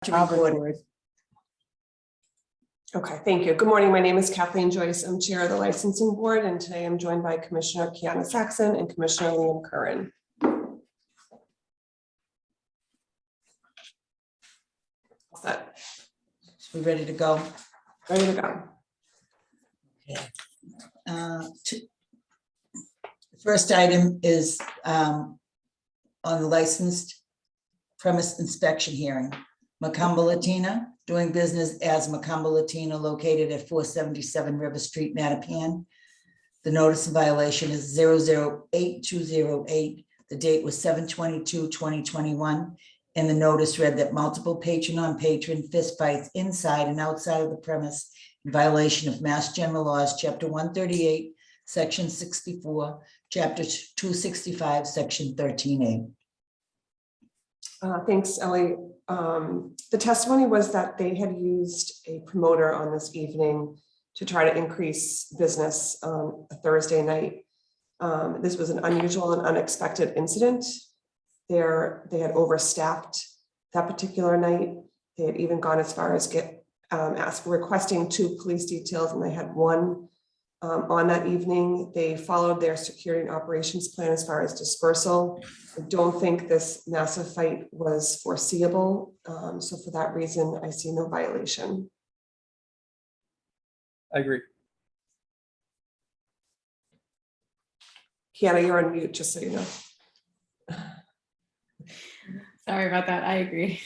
I'll record. record. Okay, thank you. Good morning. My name is Kathleen Joyce. I'm Chair of the Licensing Board, and today I'm joined by Commissioner Kiana Saxon and Commissioner Liam Curran. All set. We ready to go? Ready to go. The first item is on the licensed premise inspection hearing. Macumba Latina, doing business as Macumba Latina, located at 477 River Street, Mattapan. The notice of violation is 008208. The date was 7/22/2021. And the notice read that multiple patron-on-patron fistfights inside and outside of the premise in violation of Mass General Laws, Chapter 138, Section 64, Chapter 265, Section 13A. Thanks, Ellie. The testimony was that they had used a promoter on this evening to try to increase business on a Thursday night. This was an unusual and unexpected incident. They had overstaffed that particular night. They had even gone as far as requesting 2 police details, and they had 1 on that evening. They followed their security and operations plan as far as dispersal. I don't think this massive fight was foreseeable. So for that reason, I see no violation. I agree. Kiana, you're on mute, just so you know. Sorry about that. I agree.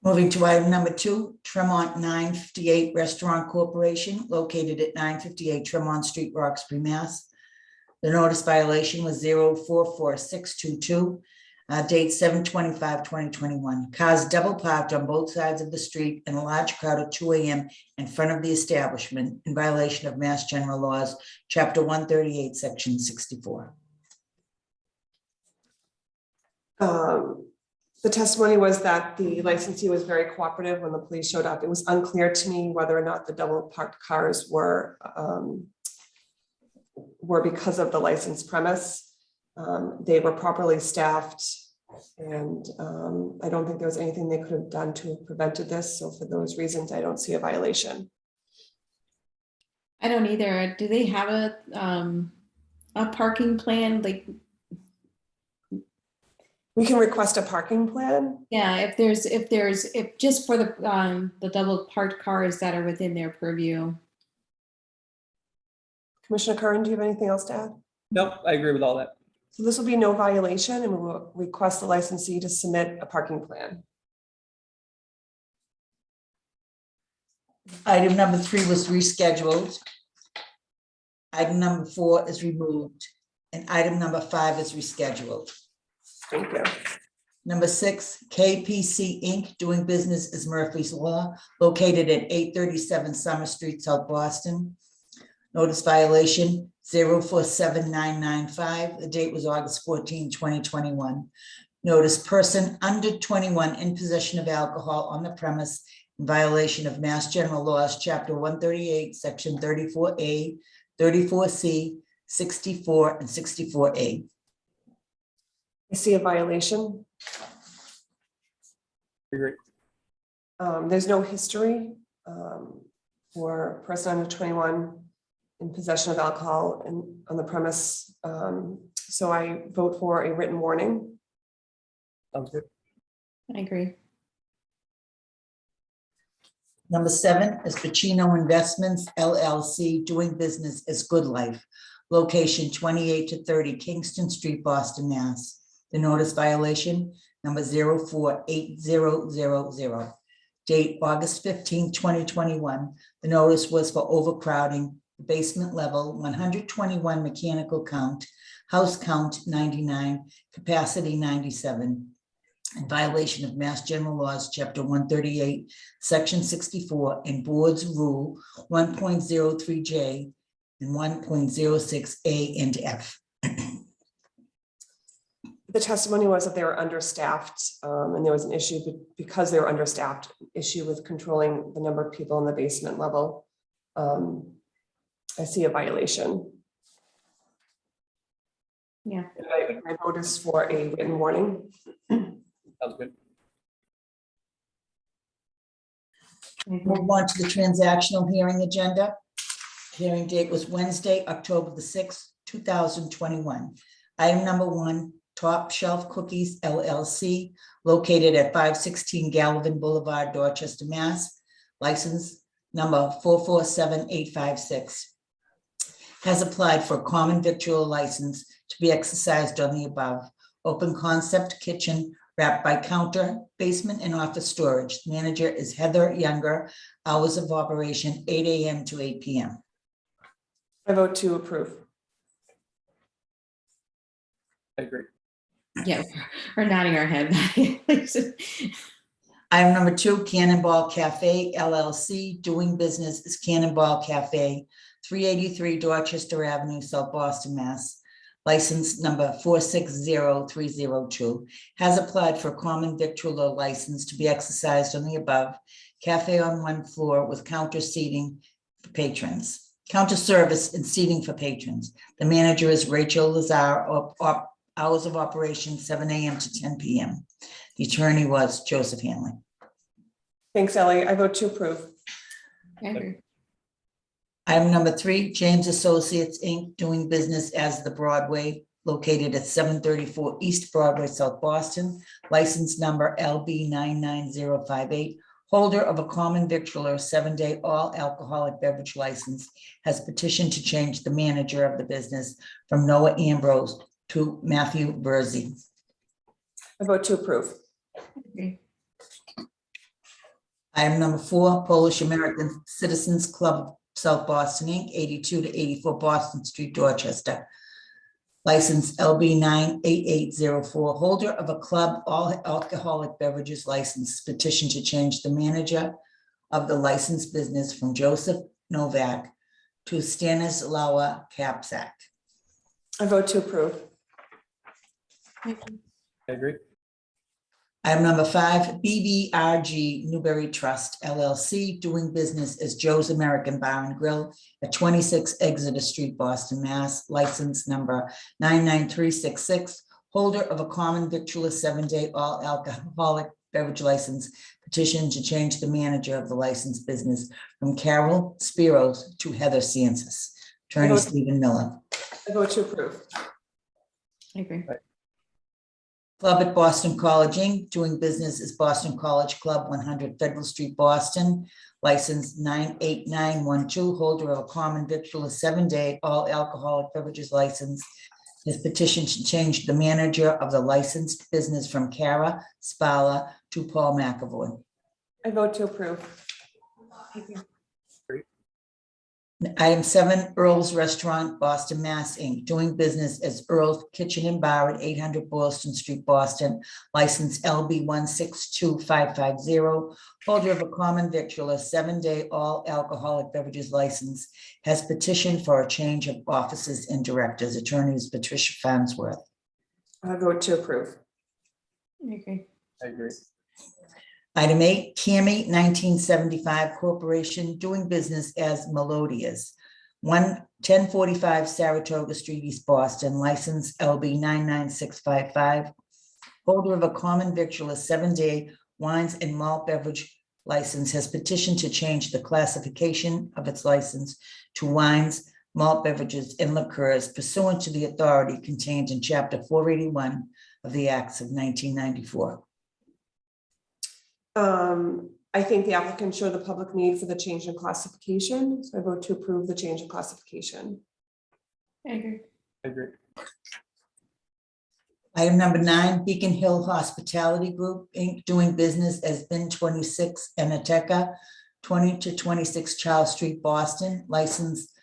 Moving to item number 2, Tremont 958 Restaurant Corporation, located at 958 Tremont Street, Roxbury, Mass. The notice violation was 044622, date 7/25/2021. Cars double parked on both sides of the street in a large crowd at 2 a.m. in front of the establishment in violation of Mass General Laws, Chapter 138, Section 64. The testimony was that the licensee was very cooperative when the police showed up. It was unclear to me whether or not the double parked cars were because of the licensed premise. They were properly staffed, and I don't think there was anything they could have done to have prevented this. So for those reasons, I don't see a violation. I don't either. Do they have a parking plan? Like, We can request a parking plan. yeah, if just for the double parked cars that are within their purview. Commissioner Curran, do you have anything else to add? Nope, I agree with all that. So this will be no violation, and we will request the licensee to submit a parking plan. Item number 3 was rescheduled. Item number 4 is removed, and item number 5 is rescheduled. Thank you. Number 6, KPC Inc., doing business as Murphy's Law, located at 837 Summer Street, South Boston. Notice violation 047995. The date was August 14, 2021. Notice person under 21 in possession of alcohol on the premise in violation of Mass General Laws, Chapter 138, Section 34A, 34C, 64, and 64A. I see a violation. I agree. There's no history for a person under 21 in possession of alcohol on the premise. So I vote for a written warning. Sounds good. I agree. Number 7 is Pacino Investments LLC, doing business as Good Life, location 28 to 30 Kingston Street, Boston, Mass. The notice violation number 048000. Date August 15, 2021. The notice was for overcrowding, basement level 121 mechanical count, house count 99, capacity 97. In violation of Mass General Laws, Chapter 138, Section 64, and Board's Rule 1.03J and 1.06A and F. The testimony was that they were understaffed, and there was an issue because they were understaffed, issue with controlling the number of people in the basement level. I see a violation. Yeah. I noticed for a written warning. Sounds good. Move on to the transactional hearing agenda. Hearing date was Wednesday, October the 6th, 2021. Item number 1, Top Shelf Cookies LLC, located at 516 Gallivan Boulevard, Dorchester, Mass. License number 447856. Has applied for a common victual license to be exercised on the above. Open concept kitchen wrapped by counter, basement, and office storage. Manager is Heather Younger. Hours of operation 8 a.m. to 8 p.m. I vote to approve. I agree. Yeah, we're nodding our head. Item number 2, Cannonball Cafe LLC, doing business as Cannonball Cafe, 383 Dorchester Avenue, South Boston, Mass. License number 460302, has applied for a common victualler license to be exercised on the above. Cafe on 1 floor with counter seating for patrons, counter service and seating for patrons. The manager is Rachel Lazar. Hours of operation 7 a.m. to 10 p.m. The attorney was Joseph Hanley. Thanks, Ellie. I vote to approve. I agree. Item number 3, James Associates, Inc., doing business as The Broadway, located at 734 East Broadway, South Boston. License number LB 99058. Holder of a common victualler 7-day all alcoholic beverage license, has petitioned to change the manager of the business from Noah Ambrose to Matthew Verzi. I vote to approve. Agree. Item number 4, Polish American Citizens Club, South Boston, Inc., 82 to 84 Boston Street, Dorchester. License LB 98804, holder of a club all alcoholic beverages license, petition to change the manager of the licensed business from Joseph Novak to Stanislawa Kapsak. I vote to approve. I agree. Item number 5, BBRG Newberry Trust LLC, doing business as Joe's American Bar and Grill at 26 Exeter Street, Boston, Mass. License number 99366, holder of a common victualler 7-day all alcoholic beverage license, petition to change the manager of the licensed business from Carol Spiros to Heather Ciencis. Attorney Stephen Miller. I vote to approve. I agree. Club at Boston College, Inc., doing business as Boston College Club, 100 Federal Street, Boston. License 98912, holder of a common victualler 7-day all alcoholic beverages license. His petition to change the manager of the licensed business from Kara Spala to Paul McAvoy. I vote to approve. Item 7, Earl's Restaurant, Boston, Mass, Inc., doing business as Earl's Kitchen and Bar at 800 Boylston Street, Boston. License LB 162550, holder of a common victualler 7-day all alcoholic beverages license, has petitioned for a change of officers and directors. Attorney is Patricia Farnsworth. I vote to approve. I agree. I agree. Item 8, Cami 1975 Corporation, doing business as Melodious, 1045 Saratoga Street, East Boston. License LB 99655, holder of a common victualler 7-day wines and malt beverage license, has petitioned to change the classification of its license to wines, malt beverages, and liqueurs pursuant to the authority contained in Chapter 481 of the Acts of 1994. I think the applicant showed the public need for the change in classification, so I vote to approve the change in classification. I agree. I agree. Item number 9, Beacon Hill Hospitality Group, Inc., doing business as Bin 26 Anateca, 20 to 26 Charles Street, Boston. License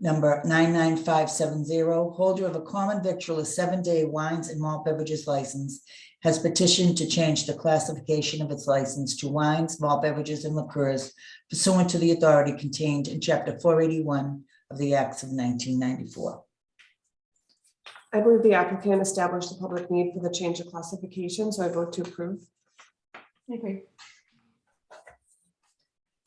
number 99570, holder of a common victualler 7-day wines and malt beverages license, has petitioned to change the classification of its license to wines, malt beverages, and liqueurs pursuant to the authority contained in Chapter 481 of the Acts of 1994. I believe the applicant established the public need for the change of classification, so I vote to approve. I agree.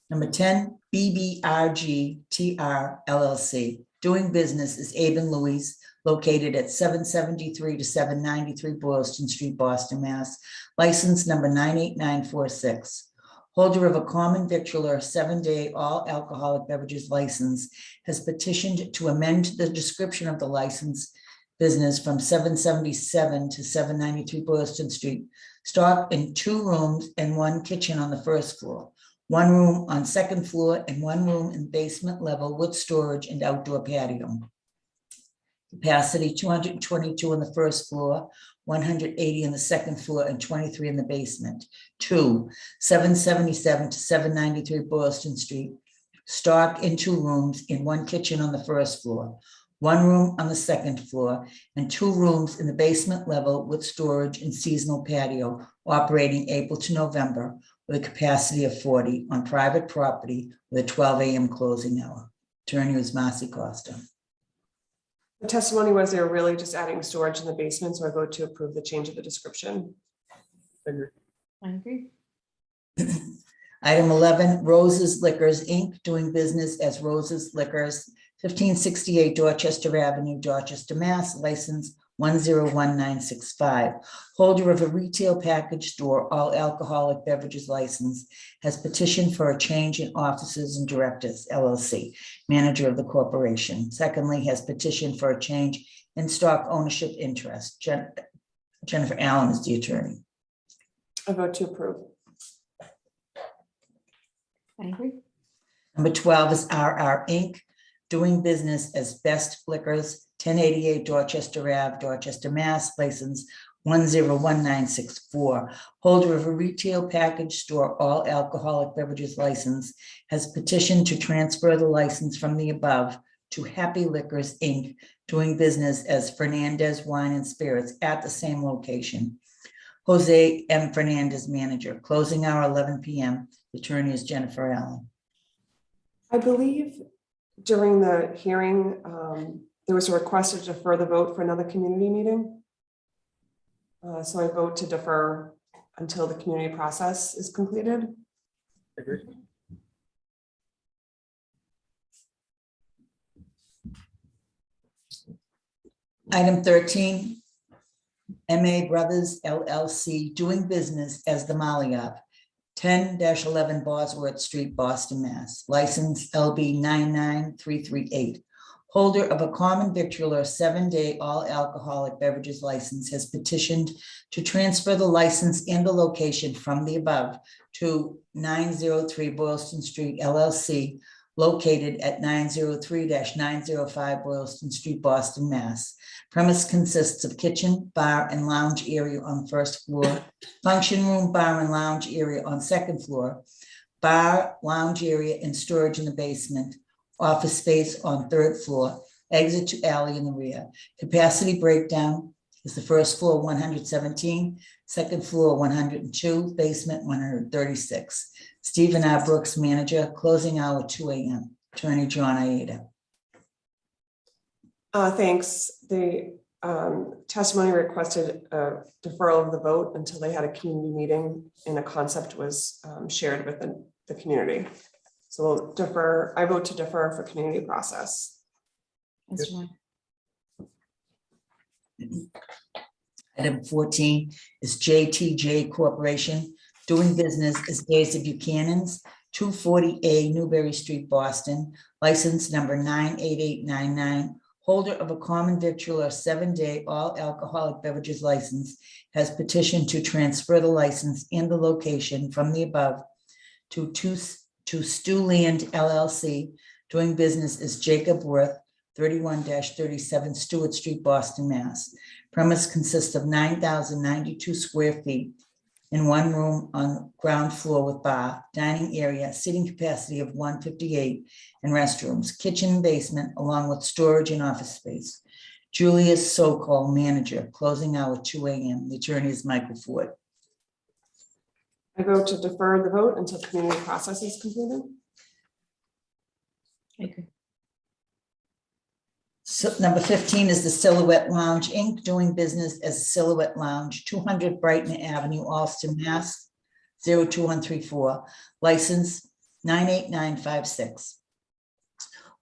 Number 10, BBRG TR LLC, doing business as Abe and Louise, located at 773 to 793 Boylston Street, Boston, Mass. License number 98946. Holder of a common victular 7-day all alcoholic beverages license has petitioned to amend the description of the license business from 777 to 793 Boylston Street. Stock in 2 rooms and 1 kitchen on the first floor, 1 room on second floor, and 1 room in basement level with storage and outdoor patio. Capacity 222 on the first floor, 180 in the second floor, and 23 in the basement. 2, 777 to 793 Boylston Street. Stock in 2 rooms in 1 kitchen on the first floor, 1 room on the second floor, and 2 rooms in the basement level with storage and seasonal patio, operating April to November with a capacity of 40 on private property with a 12 a.m. closing hour. Attorney was Marcy Costa. The testimony was they were really just adding storage in the basement, so I vote to approve the change of the description. I agree. I agree. Item 11, Roses Liquors, Inc., doing business as Roses Liquors, 1568 Dorchester Avenue, Dorchester, Mass., license 101965. Holder of a retail package store, all alcoholic beverages license, has petitioned for a change in officers and directors, LLC, manager of the corporation. Secondly, has petitioned for a change in stock ownership interest. Jennifer Allen is the attorney. I vote to approve. I agree. Number 12 is RR Inc., doing business as Best Liquors, 1088 Dorchester Ave, Dorchester, Mass., license 101964. Holder of a retail package store, all alcoholic beverages license, has petitioned to transfer the license from the above to Happy Liquors, Inc., doing business as Fernandez Wine and Spirits at the same location. Jose M. Fernandez, manager. Closing hour 11 p.m. The attorney is Jennifer Allen. I believe during the hearing, there was a request to defer the vote for another community meeting. So I vote to defer until the community process is completed. I agree. Item 13, MA Brothers LLC, doing business as the Maliab, 10-11 Bosworth Street, Boston, Mass. License LB 99338. Holder of a common victular 7-day all alcoholic beverages license has petitioned to transfer the license and the location from the above to 903 Boylston Street LLC, located at 903-905 Boylston Street, Boston, Mass. Premise consists of kitchen, bar, and lounge area on first floor, function room, bar, and lounge area on second floor, bar, lounge area, and storage in the basement, office space on third floor, exit to alley in the rear. Capacity breakdown is the first floor 117, second floor 102, basement 136. Stephen R. Brooks, manager. Closing hour 2 a.m. Attorney John Iada. Thanks. The testimony requested a deferral of the vote until they had a community meeting and a concept was shared with the community. So we'll defer. I vote to defer for community process. That's right. Item 14 is JTJ Corporation, doing business as Days of Buchanan's, 240A Newberry Street, Boston, license number 98899. Holder of a common victular 7-day all alcoholic beverages license has petitioned to transfer the license and the location from the above to Stewland LLC, doing business as Jacob Worth, 31-37 Stewart Street, Boston, Mass. Premise consists of 9,092 square feet in 1 room on ground floor with bar, dining area, seating capacity of 158, and restrooms, kitchen and basement, along with storage and office space. Julius Sokol, manager. Closing hour 2 a.m. The attorney is Michael Ford. I vote to defer the vote until community process is completed. I agree. So number 15 is the Silhouette Lounge, Inc., doing business as Silhouette Lounge, 200 Brighton Avenue, Alston, Mass. 02134, license 98956.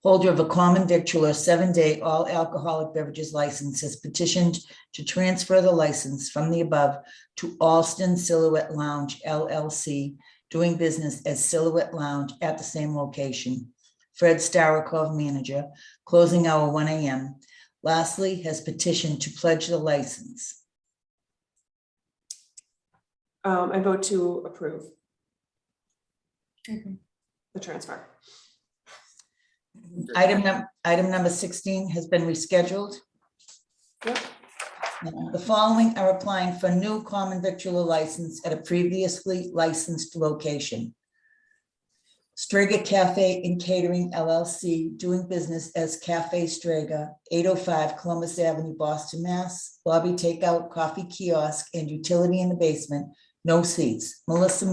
Holder of a common victular 7-day all alcoholic beverages license has petitioned to transfer the license from the above to Alston Silhouette Lounge LLC, doing business as Silhouette Lounge at the same location. Fred Starikov, manager, closing hour 1 a.m. Lastly, has petitioned to pledge the license. I vote to approve Okay. the transfer. Item number 16 has been rescheduled. Yep. The following are applying for new common victular license at a previously licensed location. Strega Cafe and Catering LLC, doing business as Cafe Strega, 805 Columbus Avenue, Boston, Mass. Lobby takeout, coffee kiosk, and utility in the basement. No seats. Melissa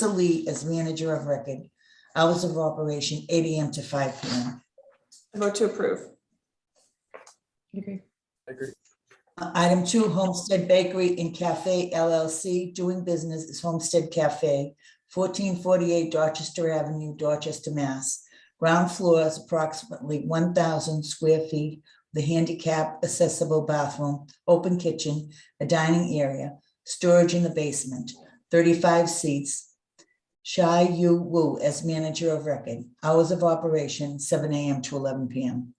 Lee as manager of record. Hours of operation 8 a.m. to 5 p.m. I vote to approve. Okay. Agree. Item 2, Homestead Bakery and Cafe LLC, doing business as Homestead Cafe, 1448 Dorchester Avenue, Dorchester, Mass. Ground floor is approximately 1,000 square feet, the handicap accessible bathroom, open kitchen, a dining area, storage in the basement, 35 seats. Shai Yu Wu as manager of record. Hours of operation 7 a.m. to 11 p.m.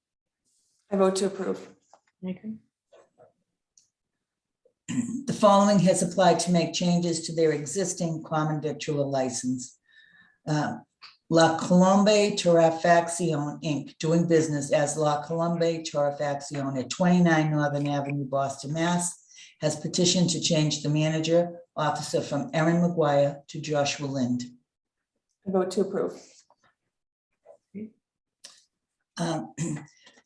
I vote to approve. Okay. The following has applied to make changes to their existing common victular license. La Colombe Torrefaction Inc., doing business as La Colombe Torrefaction at 29 Northern Avenue, Boston, Mass., has petitioned to change the manager officer from Erin McGuire to Joshua Lind. I vote to approve.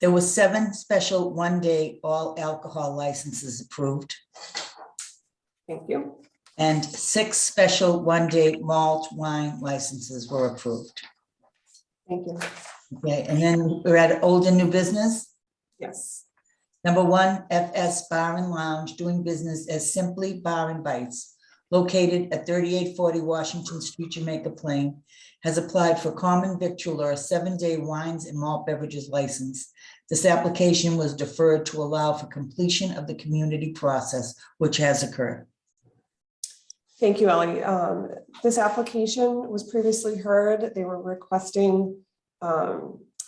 There were 7 special 1-day all alcohol licenses approved Thank you. and 6 special 1-day malt wine licenses were approved. Thank you. Okay, and then we're at old and new business. Yes. Number 1, FS Bar and Lounge, doing business as Simply Bar and Bites, located at 3840 Washington Street, Jamaica Plain, has applied for common victular 7-day wines and malt beverages license. This application was deferred to allow for completion of the community process, which has occurred. Thank you, Ellie. This application was previously heard. They were requesting a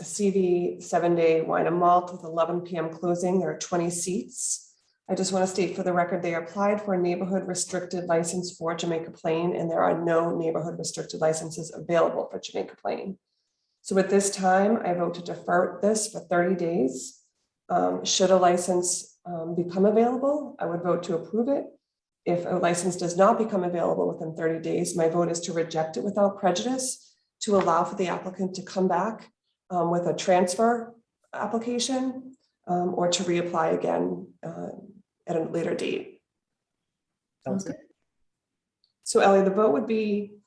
CV 7-day wine and malt with 11 p.m. closing. There are 20 seats. I just want to state for the record, they applied for a neighborhood restricted license for Jamaica Plain, and there are no neighborhood restricted licenses available for Jamaica Plain. So at this time, I vote to defer this for 30 days. Should a license become available, I would vote to approve it. If a license does not become available within 30 days, my vote is to reject it without prejudice, to allow for the applicant to come back with a transfer application or to reapply again at a later date. Sounds good. So Ellie, the vote would be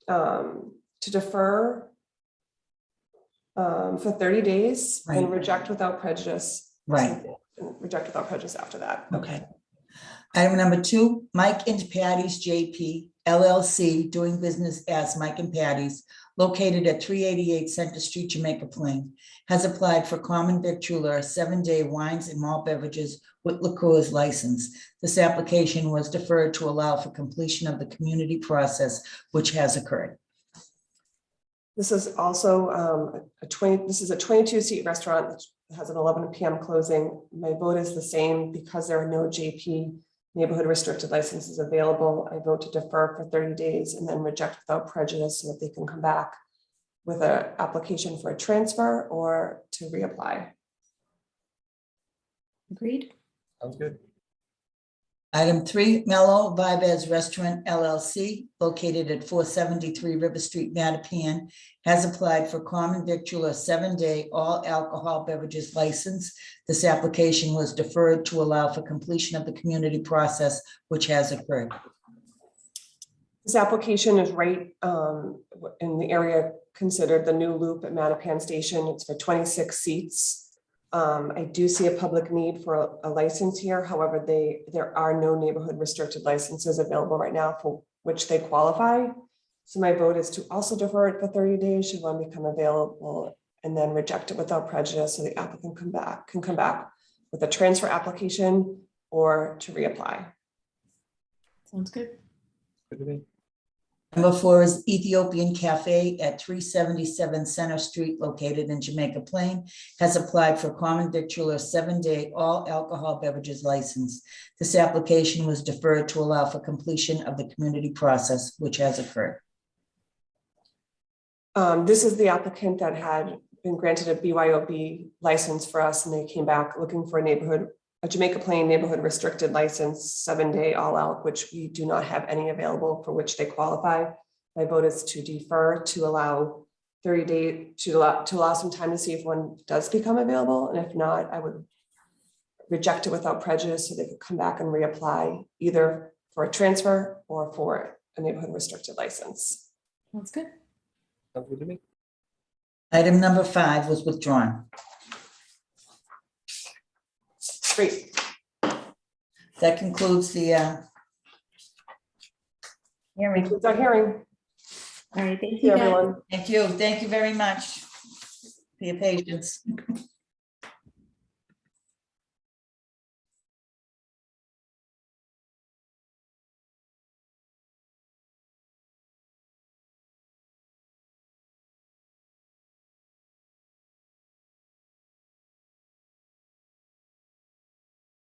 to defer for 30 days and Right. reject without prejudice. Right. And reject without prejudice after that. Okay. Item number 2, Mike and Patty's JP LLC, doing business as Mike and Patty's, located at 388 Center Street, Jamaica Plain, has applied for common victular 7-day wines and malt beverages with liqueurs license. This application was deferred to allow for completion of the community process, which has occurred. This is also this is a 22-seat restaurant that has an 11 p.m. closing. My vote is the same because there are no JP neighborhood restricted licenses available. I vote to defer for 30 days and then reject without prejudice so that they can come back with an application for a transfer or to reapply. Agreed. Sounds good. Item 3, Mellow Vibes Restaurant LLC, located at 473 River Street, Mattapan, has applied for common victular 7-day all alcohol beverages license. This application was deferred to allow for completion of the community process, which has occurred. This application is right in the area considered the new loop at Mattapan Station. It's for 26 seats. I do see a public need for a license here. However, there are no neighborhood restricted licenses available right now for which they qualify. So my vote is to also defer it for 30 days should one become available and then reject it without prejudice so the applicant can come back with a transfer application or to reapply. Sounds good. Good to me. Number 4 is Ethiopian Cafe at 377 Center Street, located in Jamaica Plain, has applied for common victualler 7-day all alcohol beverages license. This application was deferred to allow for completion of the community process, which has occurred. This is the applicant that had been granted a BYOB license for us, and they came back looking for a Jamaica Plain neighborhood restricted license, 7-day all out, which we do not have any available for which they qualify. My vote is to defer to allow 30 days to allow some time to see if one does become available. And if not, I would reject it without prejudice so they could come back and reapply either for a transfer or for a neighborhood restricted license. Sounds good. Sounds good to me. Item number 5 was withdrawn. Great. That concludes the hearing. Concludes our hearing. All right, thank Thank you you, guys. everyone. Thank you. Thank you very much for your patience.